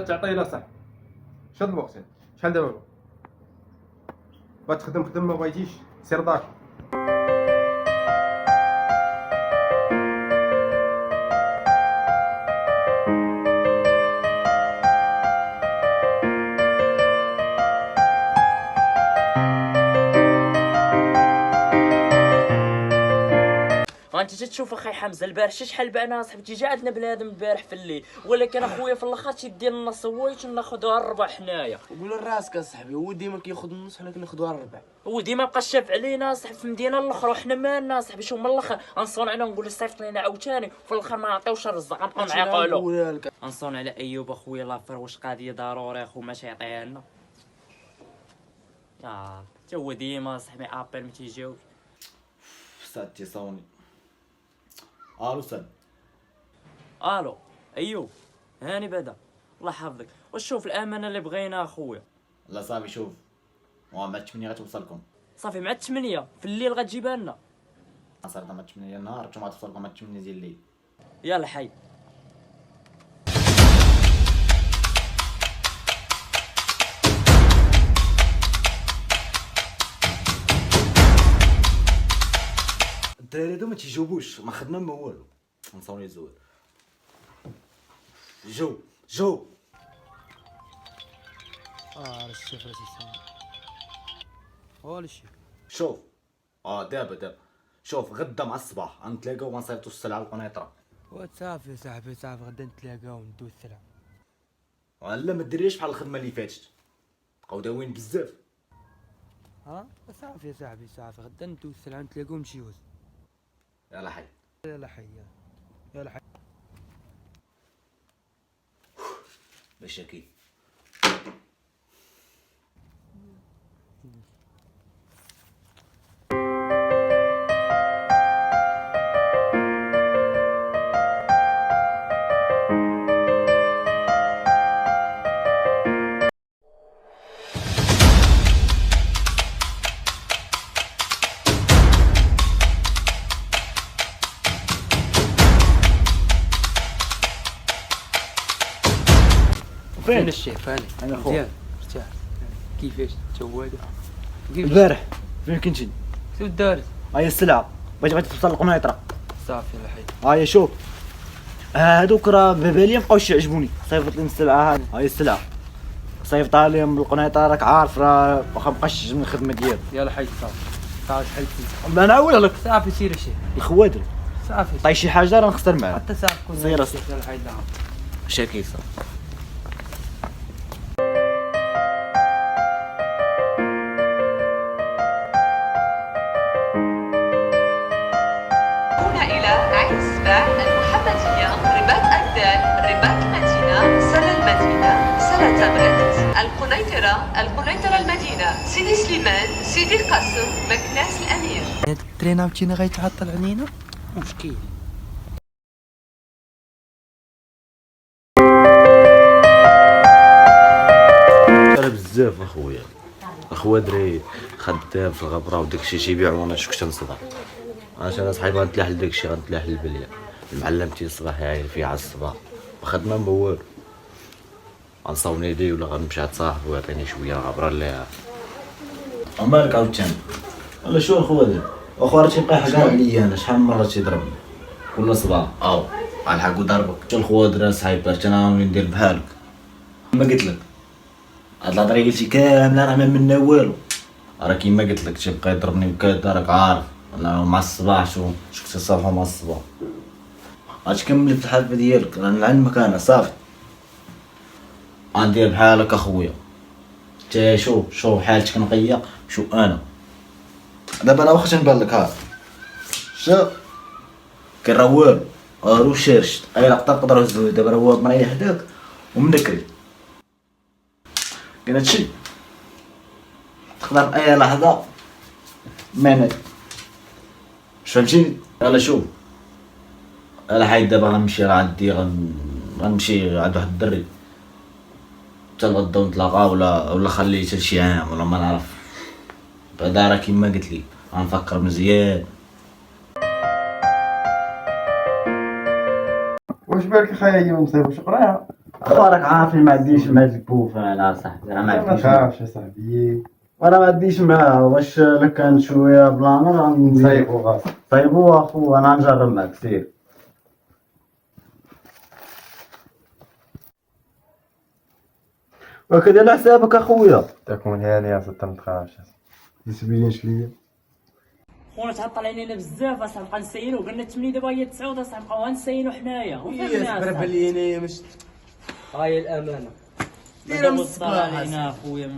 تعطينا صح. شد الوقت. شحال دابا؟ بغات تخدم خدم، ما بغيتيش سير دار. انت تشوف اخي حمزه البارح شحال بعنا صاحبتي جا عندنا بنادم البارح في الليل، ولكن اخويا في الاخر تيدي لنا صويت وناخذوها الربع حنايا. قول لراسك اصاحبي، هو ديما كياخذ النص حنا كناخذوها الربع. هو ديما بقى شاف علينا صاحبي في المدينه الاخرى وحنا مالنا صاحبي. شوف من الاخر غنصون عليه نقول صيفط لينا عاوتاني وفي الاخر ما نعطيوش الرزق غنبقاو نعيقوا له. غنصون على ايوب اخويا لافر واش قضيه ضروري اخو ماشي يعطيها لنا. حتى هو ديما صاحبي ابل ما تيجاوبش. ساتي صوني. الو سد. الو ايوب هاني بدا الله يحفظك. واش شوف الامانه اللي بغينا اخويا؟ لا صافي شوف، مع 8 غتوصلكم. صافي مع 8 في الليل غتجيبها لنا. صافي مع 8 النهار نتوما غتوصلكم مع 8 ديال الليل. يلا حي. الدراري هادو ما تيجاوبوش، ما خدمه ما والو. نصوني زوين. جو الشيخ راه تيسمع. ولا شي. شوف دابا شوف غدا مع الصباح غنتلاقاو غنصيفطو السلعه للقنيطره. وصافي صاحبي صافي غدا نتلاقاو وندو السلعه. ولا ما ديريش بحال الخدمه اللي فاتت، بقاو داويين بزاف. صافي صاحبي صافي غدا ندو السلعه نتلاقاو نمشيو. يلا حي. يلا حي. يلا حي. باش اكيد فين الشيف هاني؟ انا خويا مزيان مرتاح. كيفاش جواد؟ البارح فين كنتي؟ شنو دارت؟ هاهي السلعه بغيت توصل للقنيطره. صافي يلا حي. هاهي شوف، هادوك راه بابالي مابقاوش يعجبوني، صيفط لي السلعه هاهي السلعه صيفطها لهم بالقنيطره. راك عارف راه واخا مابقاش تعجبني الخدمه ديالو. يلا حي صافي. صافي حل لا نعاود لك صافي سير الشيف. الخوادر صافي طاي شي حاجه راه نخسر معاه. حتى صافي كون سير يلا حي. شاكي صافي. إلى عين سباع المحمدية رباط أكدال رباط المدينة سلا المدينة سلا تبرت القنيطرة المدينة سيدي سليمان سيدي قاسم مكناس الأمير. هاد الترين عاوتاني غيتعطل علينا مشكل. انا بزاف اخويا دري خدام في الغبره وداكشي تيبيع وانا شكت نصبر. انا صاحبي غنتلاح لداكشي غنتلاح للبليه. المعلمتي الصباح يعاير فيا على الصباح وخدمه ما والو. غنصاون يدي ولا غنمشي عند صاحبي ويعطيني شويه الغبره اللي مالك عاوتاني. ولا شو الخوادر واخا راه تيبقى يحكى عليا انا شحال من مره تيضربني كل صباح. الحق ضربك شو الخوادر صاحبي انا ندير بحالك. ما قلت لك هاد الهضره قلتي كامله راه ما منا والو. راه كيما قلت لك تيبقى يضربني وكذا راك عارف. انا مع الصباح شفت الصباح مع الصباح غتكمل في الحلفه ديالك. راه نعلمك انا صافي غندير بحالك اخويا. تا شو حالتك نقيه. شو انا دابا انا واخا تنبان لك شو كان راه والو راه شارشت اي لقطه نقدر نهزو. دابا راه هو مريح داك ومنكري كاين هادشي تقدر اي لحظه ماني واش فهمتيني. يلا شوف انا حيد دابا غنمشي راه عندي غنمشي عند واحد الدري حتى الغدا ونتلاقاو ولا خليه حتى شي عام ولا ما نعرف. بعدا راه كيما قلت لي غنفكر مزيان. واش بالك اخايا هي مصيبه واش قراها؟ راك عارفني ما عنديش مع البوف انا صاحبي، راه ما ما عنديش تخافش يا صاحبي. وانا ما عنديش معاه. واش لك كان شويه بلان راه صايبو غاص. طيبوا اخو انا نجرب معك سير. وكذا على حسابك اخويا. تكون هاني يا ستة ما تخافش. ما تبينش ليا. خونا تعطل علينا بزاف اصاحبي، بقى نسينو قلنا 8 دابا هي 9 اصاحبي، بقاو غنسينو حنايا وفهمنا بالي انايا مش هاي الامانه. دير الصباح علينا اخويا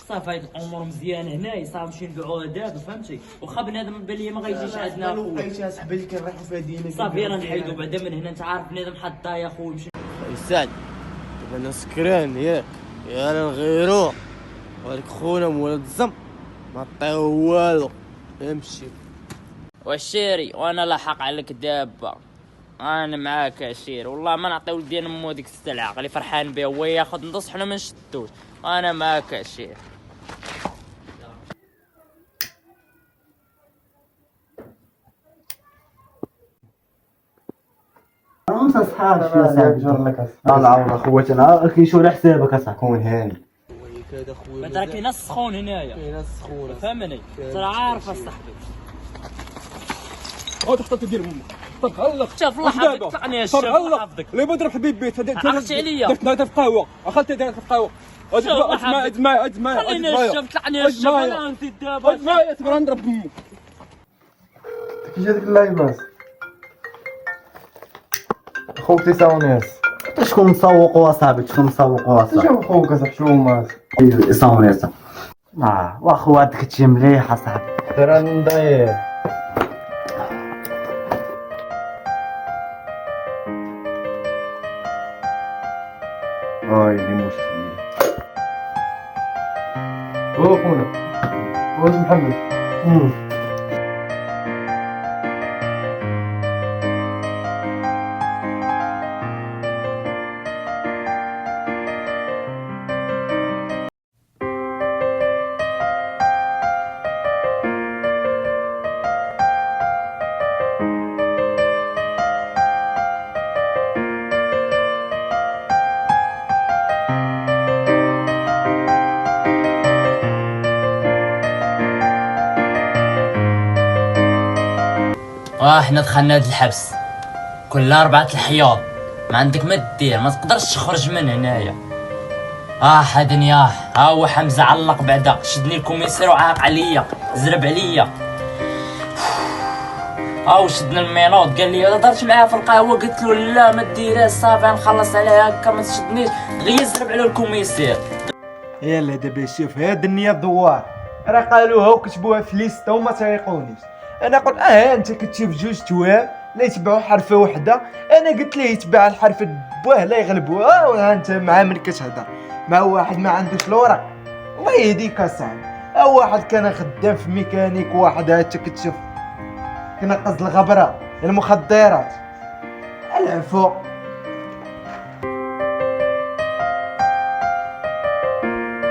صافي. هاد الامور مزيانه هنايا صافي نمشي نبيعوها دابا فهمتي، واخا بنادم بالي ما غيجيش عندنا اخويا. لقيتها صاحبي اللي كنريحو فيها دينا صافي راه نحيدو بعدا من هنا، انت عارف بنادم حطها يا خويا مشي يسعد دابا انا سكران ياك يا نغيرو ولك خونا مولد الزم ما عطيو والو امشي. وعشيري وانا لاحق عليك دابا، انا معاك عشيري والله ما نعطيو لدينا مو ديك السلعه اللي فرحان بها هو ياخذ نص حنا ما نشدوش. انا معاك عشيري. انت صحاب يا صاحبي جر لك العوض اخوتنا كيشوف على حسابك اصاحبي. كون هاني. هذا خويا ما ترى كاين السخون هنايا كاين السخونه فهمني، ترى عارف اصاحبي. حتى دير امك ترهلق. شوف الله حافظك طلعني يا الشيخ الله حافظك. لي بضرب حبيب بيت عرفتي عليا درت في قهوه اخلت درت في قهوه. اجمع خليني يا الشيخ طلعني يا الشيخ انا نزيد دابا. اجمع تبغى نضرب بمك. كي جاتك اللايباس خوك تيساونيس. شكون مسوقوا اصاحبي؟ شكون مسوقوا اصاحبي؟ شوف خوك اصاحبي شو مات يساونيس. واخو هاديك تجي مليحه صاحبي. ترى نداير هاي لي مشكل. هو خونا هو اسم محمد. احنا دخلنا هاد الحبس كل 4 الحياض، ما عندك ما دير، ما تقدرش تخرج من هنايا. حدني ها هو حمزه علق بعدا شدني الكوميسير وعاق عليا زرب عليا. شدنا المينوط قال لي هضرت معاه في القهوه قلت له لا ما ديرها صافي نخلص عليها هكا ما تشدنيش، غير يزرب على الكوميسير. يلا دابا شوف هاد النية دوار راه قالوها وكتبوها في ليستا وما تيقونيش. انا قلت انت كتشوف جوج تواب لا يتبعوا حرفه وحده، انا قلت ليه يتبع الحرفه بواه لا يغلبوها. وانت مع من كتهضر مع واحد ما عندوش الورق الله يهديك اصاحبي. واحد كان خدام في ميكانيك، واحد هانت كتشوف كنقص الغبره المخدرات العفو.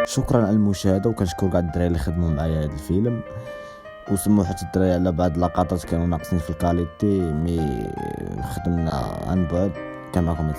شكرا على المشاهده، وكنشكر كاع الدراري اللي خدموا معايا هذا الفيلم، وسموا حتى الدراري على بعض اللقطات كانوا ناقصين في الكاليتي مي خدمنا عن بعد. كان معكم